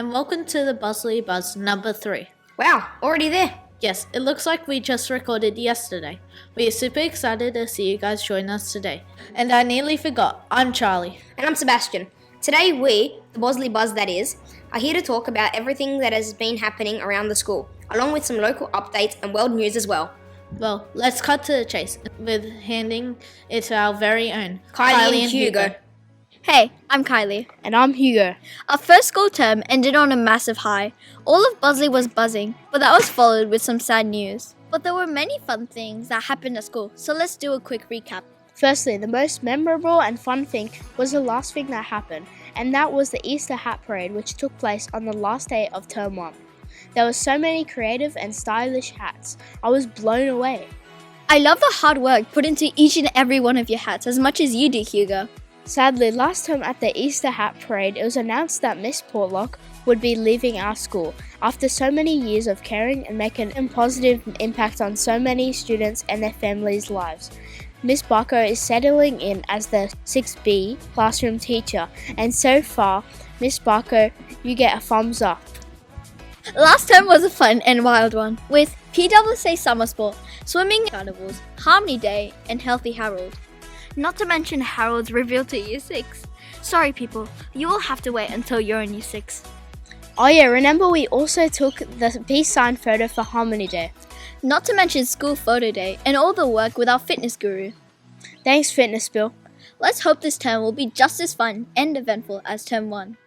and welcome to the Bossley Buzz number 3. Wow, already there. Yes, it looks like we just recorded yesterday. We are super excited to see you guys join us today. And I nearly forgot, I'm Charlie. And I'm Sebastian. Today we, the Bossley Buzz that is, are here to talk about everything that has been happening around the school, along with some local updates and world news as well. Well, let's cut to the chase with handing it to our very own Kylie and Hugo. Hey, I'm Kylie. And I'm Hugo. Our first school term ended on a massive high. All of Bossley was buzzing, but that was followed with some sad news. But there were many fun things that happened at school, so let's do a quick recap. Firstly, the most memorable and fun thing was the last thing that happened, and that was the Easter Hat Parade, which took place on the last day of Term 1. There were so many creative and stylish hats. I was blown away. I love the hard work put into each and every one of your hats as much as you do, Hugo. Sadly, last time at the Easter Hat Parade, it was announced that Miss Portlock would be leaving our school after so many years of caring and making a positive impact on so many students and their families' lives. Miss Barco is settling in as the 6B classroom teacher, and so far, Miss Barco, you get a thumbs up. Last term was a fun and wild one, with PWSA Summer Sport, Swimming Carnivals, Harmony Day, and Healthy Harold. Not to mention Harold's reveal to Year 6. Sorry people, you will have to wait until you're in Year 6. Oh yeah, remember we also took the peace sign photo for Harmony Day. Not to mention School Photo Day and all the work with our fitness guru. Thanks, Fitness Bill. Let's hope this term will be just as fun and eventful as Term 1.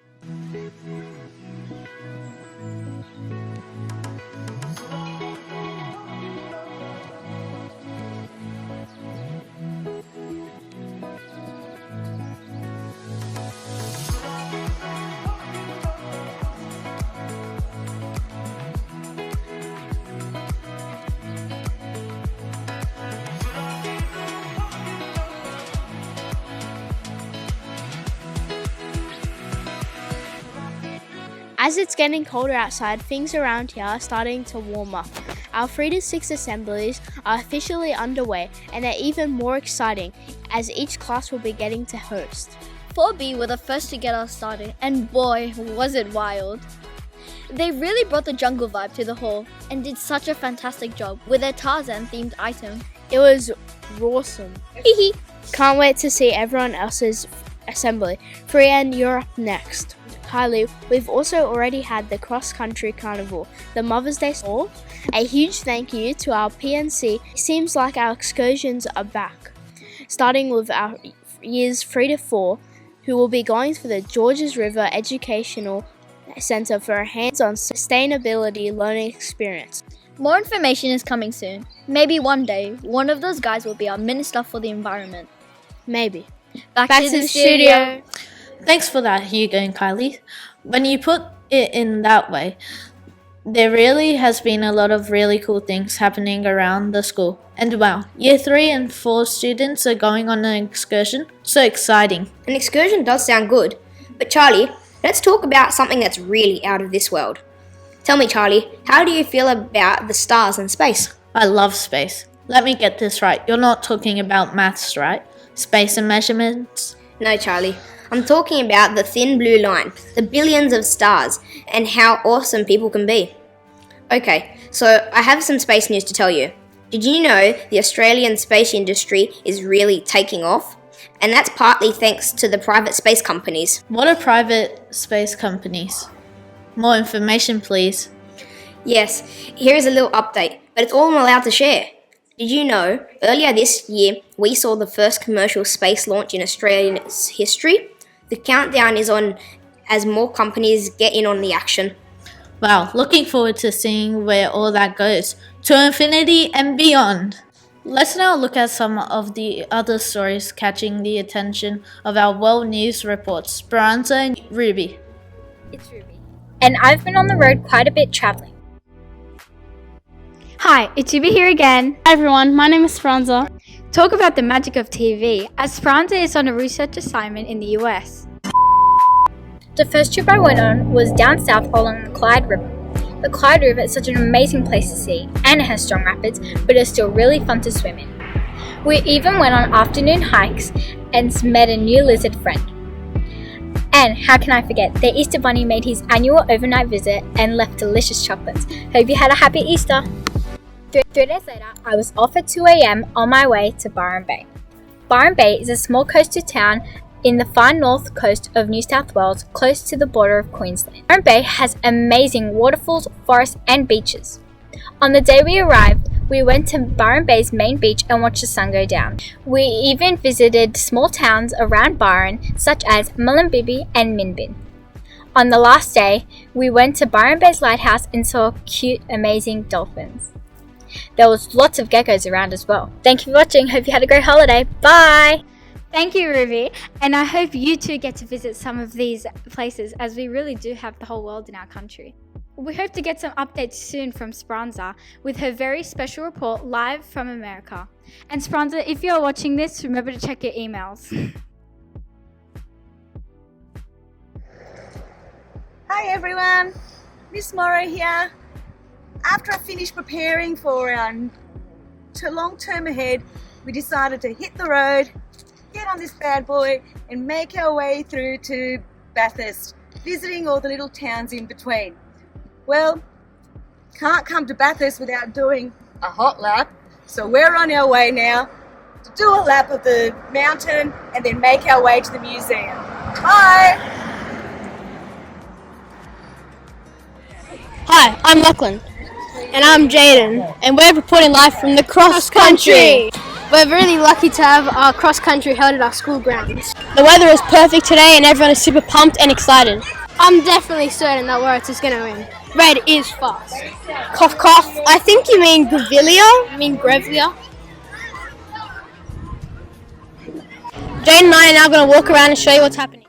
As it's getting colder outside, things around here are starting to warm up. Our 3 to 6 assemblies are officially underway and are even more exciting as each class will be getting to host. 4B were the first to get us started, and boy, was it wild. They really brought the jungle vibe to the hall and did such a fantastic job with their Tarzan themed item. It was awesome. Can't wait to see everyone else's assembly. Frian, you're up next. Kylie, we've also already had the cross-country carnival, the Mother's Day Ball. A huge thank you to our PNC. It seems like our excursions are back, starting with our years 3 to 4, who will be going for the Georges River Educational Centre for a hands-on sustainability learning experience. More information is coming soon. Maybe one day, one of those guys will be our Minister for the Environment. Maybe. Back to the studio. Thanks for that, Hugo and Kylie. When you put it in that way, there really has been a lot of really cool things happening around the school. And wow, Year 3 and 4 students are going on an excursion. So exciting. An excursion does sound good. But Charlie, let's talk about something that's really out of this world. Tell me, Charlie, how do you feel about the stars and space? I love space. Let me get this right. You're not talking about maths, right? Space and measurements? No, Charlie. I'm talking about the thin blue line, the billions of stars, and how awesome people can be. Okay, so I have some space news to tell you. Did you know the Australian space industry is really taking off? And that's partly thanks to the private space companies. What are private space companies? More information, please. Yes, here is a little update, but it's all I'm allowed to share. Did you know, earlier this year, we saw the first commercial space launch in Australia's history? The countdown is on as more companies get in on the action. Wow, looking forward to seeing where all that goes. To infinity and beyond. Let's now look at some of the other stories catching the attention of our World News reports. Speranza and Ruby. It's Ruby. And I've been on the road quite a bit traveling. Hi, it's Ruby here again. Hi everyone, my name is Franza. Talk about the magic of TV, as Franza is on a research assignment in the US. The first trip I went on was down south along the Clyde River. The Clyde River is such an amazing place to see, and it has strong rapids, but it's still really fun to swim in. We even went on afternoon hikes and met a new lizard friend. And how can I forget, the Easter Bunny made his annual overnight visit and left delicious chocolates. Hope you had a happy Easter. 3 days later, I was off at 2 a.m. on my way to Byron Bay. Byron Bay is a small coastal town in the far north coast of New South Wales, close to the border of Queensland. Byron Bay has amazing waterfalls, forests and beaches. On the day we arrived, we went to Byron Bay's main beach and watched the sun go down. We even visited small towns around Byron, such as Mullumbimby and Minbin. On the last day, we went to Byron Bay's lighthouse and saw cute, amazing dolphins. There was lots of geckos around as well. Thank you for watching. Hope you had a great holiday. Bye! Thank you, Ruby. And I hope you too get to visit some of these places, as we really do have the whole world in our country. We hope to get some updates soon from Speranza with her very special report live from America. And Speranza, if you're watching this, remember to check your emails. Hi everyone, Miss Morrow here. After I finished preparing for our long term ahead, we decided to hit the road, get on this bad boy and make our way through to Bathurst, visiting all the little towns in between. Well, can't come to Bathurst without doing a hot lap, so we're on our way now to do a lap of the mountain and then make our way to the museum. Bye! Hi, I'm Lachlan. And I'm Jaden. And we're reporting live from the cross country. We're really lucky to have our cross country held at our school grounds. The weather is perfect today and everyone is super pumped and excited. I'm definitely certain that Warwick is going to win. Red is fast. Cough cough. I think you mean Grevilla. Jaden and I are now going to walk around and show you what's happening.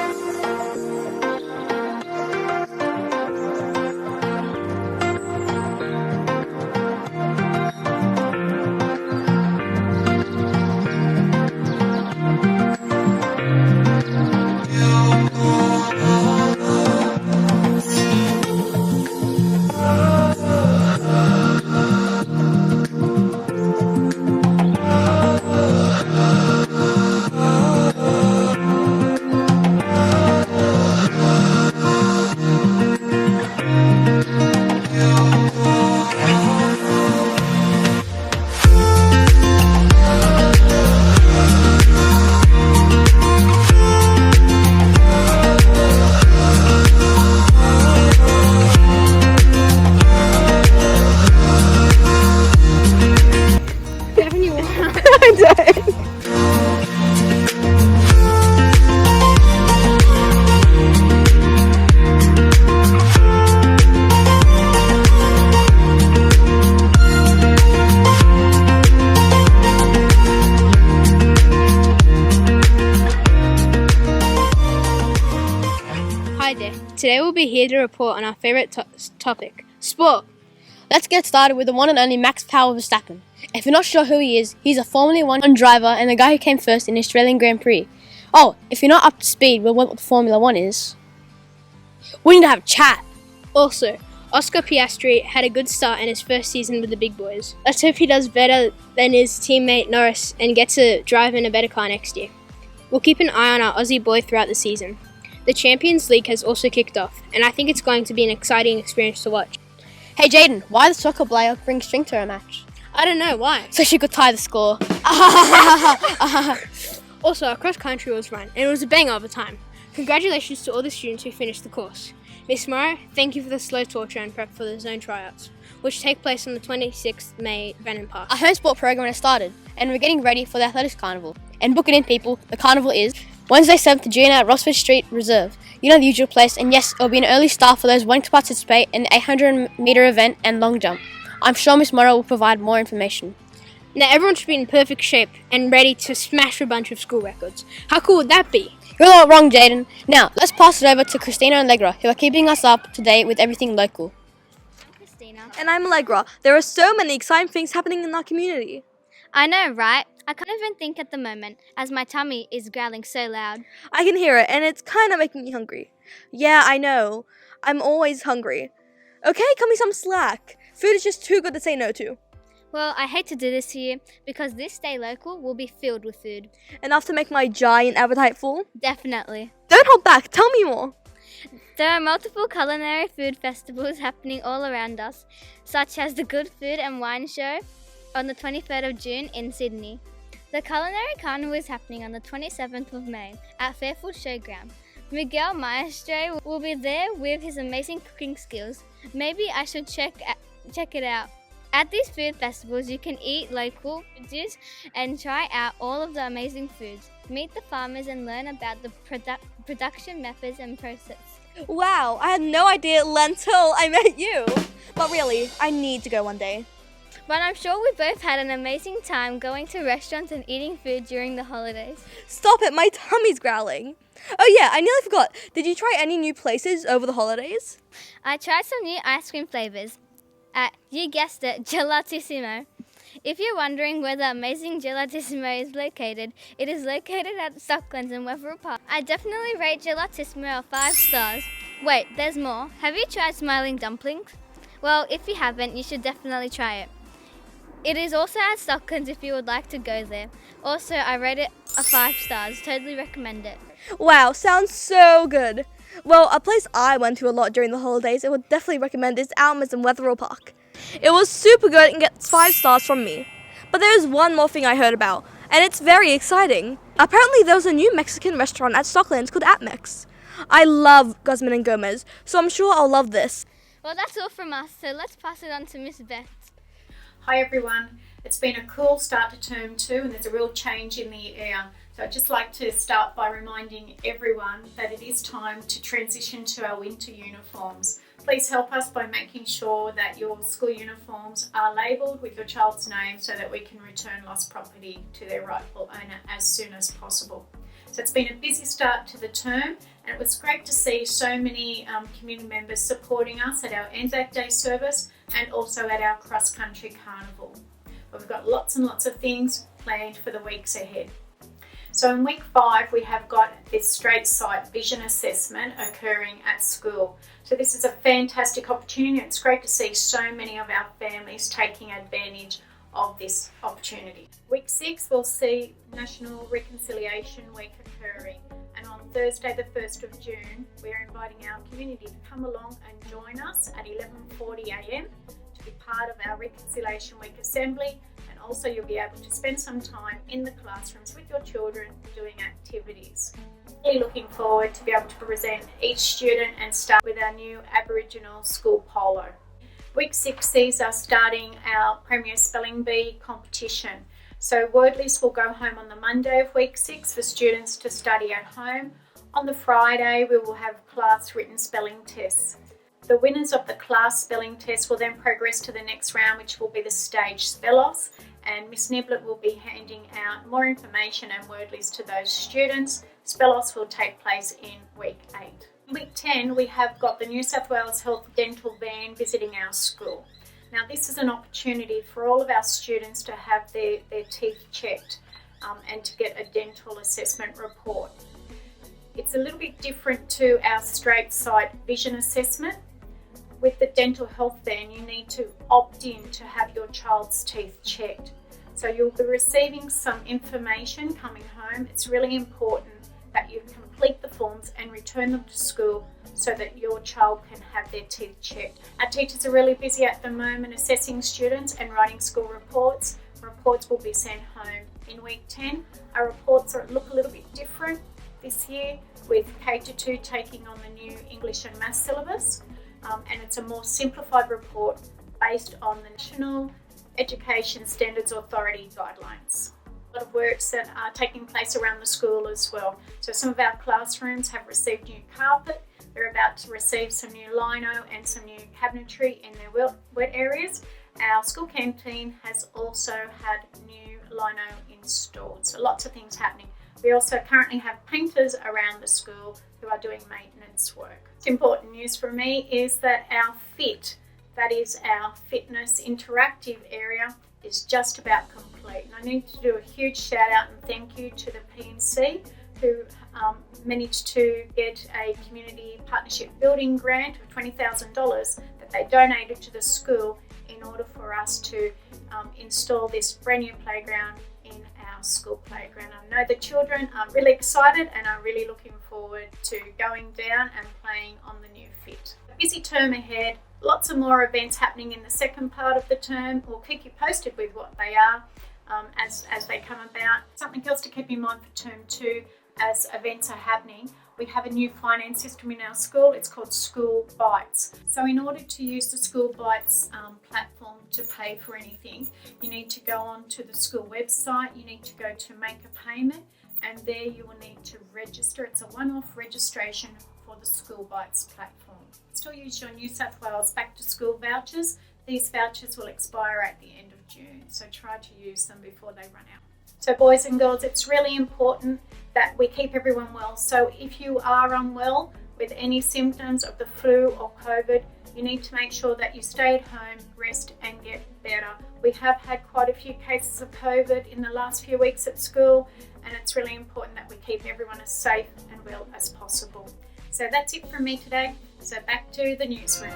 Today we'll be here to report on our favourite topic, sport. Let's get started with the one and only Max Verstappen. If you're not sure who he is, he's a Formula 1 driver and the guy who came first in the Australian Grand Prix. Oh, if you're not up to speed with what Formula 1 is, we need to have a chat. Also, Oscar Piastri had a good start in his first season with the big boys. Let's hope he does better than his teammate Norris and gets to drive in a better car next year. We'll keep an eye on our Aussie boy throughout the season. The Champions League has also kicked off, and I think it's going to be an exciting experience to watch. Hey Jaden, why did the soccer player bring string to her match? I don't know, why? So she could tie the score. Also, our cross country was run, and it was a banger of a time. Congratulations to all the students who finished the course. Miss Morrow, thank you for the slow torture and prep for the zone tryouts, which take place on the 26th May at Vannon Park. Our home sport program has started, and we're getting ready for the Athletics Carnival. And book it in, people. The carnival is Wednesday 7th of June at Rossford Street Reserve. You know the usual place, and yes, it'll be an early start for those wanting to participate in the 800-metre event and long jump. I'm sure Miss Morrow will provide more information. Now everyone should be in perfect shape and ready to smash a bunch of school records. How cool would that be? You're not wrong, Jaden. Now, let's pass it over to Christina and Allegra, who are keeping us up to date with everything local. I'm Christina. And I'm Allegra. There are so many exciting things happening in our community. I know, right? I can't even think at the moment, as my tummy is growling so loud. I can hear it, and it's kind of making me hungry. Yeah, I know. I'm always hungry. Okay, cut me some slack. Food is just too good to say no to. Well, I hate to do this to you because this Stay Local will be filled with food. Enough to make my giant appetite full? Definitely. Don't hold back, tell me more. There are multiple culinary food festivals happening all around us, such as the Good Food and Wine Show on the 23rd of June in Sydney. The Culinary Carnival is happening on the 27th of May at Fairfield Showground. Miguel Maestre will be there with his amazing cooking skills. Maybe I should check it out. At these food festivals, you can eat local produce and try out all of the amazing foods. Meet the farmers and learn about the production methods and process. Wow, I had no idea until I met you. But really, I need to go one day. But I'm sure we both had an amazing time going to restaurants and eating food during the holidays. Stop it, my tummy's growling. Oh yeah, I nearly forgot. Did you try any new places over the holidays? I tried some new ice cream flavors at, you guessed it, Gelatissimo. If you're wondering where the amazing Gelatissimo is located, it is located at Stocklands in Wetherill Park. I definitely rate Gelatissimo 5 stars. Wait, there's more. Have you tried Smiling Dumplings? Well, if you haven't, you should definitely try it. It is also at Stocklands if you would like to go there. Also, I rate it a 5 stars. Totally recommend it. Wow, sounds so good. Well, a place I went to a lot during the holidays and would definitely recommend is Alma's in Wetherill Park. It was super good and gets 5 stars from me. But there's one more thing I heard about, and it's very exciting. Apparently there was a new Mexican restaurant at Stocklands called Atmex. I love Guzman and Gomez, so I'm sure I'll love this. Well, that's all from us, so let's pass it on to Miss Beth. Hi everyone, it's been a cool start to term 2 and there's a real change in the air. So I'd just like to start by reminding everyone that it is time to transition to our winter uniforms. Please help us by making sure that your school uniforms are labelled with your child's name so that we can return lost property to their rightful owner as soon as possible. So it's been a busy start to the term and it was great to see so many community members supporting us at our Anzac Day service and also at our cross-country carnival. But we've got lots and lots of things planned for the weeks ahead. So in week 5 we have got this straight sight vision assessment occurring at school. So this is a fantastic opportunity. It's great to see so many of our families taking advantage of this opportunity. Week 6 we'll see National Reconciliation Week occurring, and on Thursday the 1st of June we're inviting our community to come along and join us at 11:40 a.m. to be part of our Reconciliation Week assembly, and also you'll be able to spend some time in the classrooms with your children doing activities. Really looking forward to be able to present each student and start with our new Aboriginal school polo. Week 6 sees us starting our Premier Spelling Bee competition. So Wordlist will go home on the Monday of week 6 for students to study at home. On the Friday we will have class written spelling tests. The winners of the class spelling test will then progress to the next round, which will be the stage spell-offs, and Miss Niblett will be handing out more information and word lists to those students. Spell-offs will take place in week 8. In week 10 we have got the New South Wales Health Dental van visiting our school. Now this is an opportunity for all of our students to have their teeth checked and to get a dental assessment report. It's a little bit different to our straight sight vision assessment. With the dental health van, you need to opt in to have your child's teeth checked. So you'll be receiving some information coming home. It's really important that you complete the forms and return them to school so that your child can have their teeth checked. Our teachers are really busy at the moment assessing students and writing school reports. Reports will be sent home in week 10. Our reports look a little bit different this year, with K-2 taking on the new English and Maths syllabus, and it's a more simplified report based on the National Education Standards Authority guidelines. A lot of works that are taking place around the school as well. So some of our classrooms have received new carpet. They're about to receive some new lino and some new cabinetry in their wet areas. Our school canteen has also had new lino installed. So lots of things happening. We also currently have painters around the school who are doing maintenance work. Important news for me is that our FIT, that is our fitness interactive area, is just about complete. And I need to do a huge shout out and thank you to the PNC who managed to get a community partnership building grant of $20,000 that they donated to the school in order for us to install this brand new playground in our school playground. I know the children are really excited and are really looking forward to going down and playing on the new fit. A busy term ahead, lots of more events happening in the second part of the term. We'll keep you posted with what they are as they come about. Something else to keep in mind for term 2 as events are happening. We have a new finance system in our school. It's called School Bites. So in order to use the School Bites platform to pay for anything, you need to go onto the school website, you need to go to make a payment, and there you will need to register. It's a one-off registration for the School Bites platform. Still use your New South Wales back to school vouchers. These vouchers will expire at the end of June, so try to use them before they run out. So boys and girls, it's really important that we keep everyone well. So if you are unwell with any symptoms of the flu or COVID, you need to make sure that you stay at home, rest and get better. We have had quite a few cases of COVID in the last few weeks at school, and it's really important that we keep everyone as safe and well as possible. So that's it from me today. So back to the newsroom.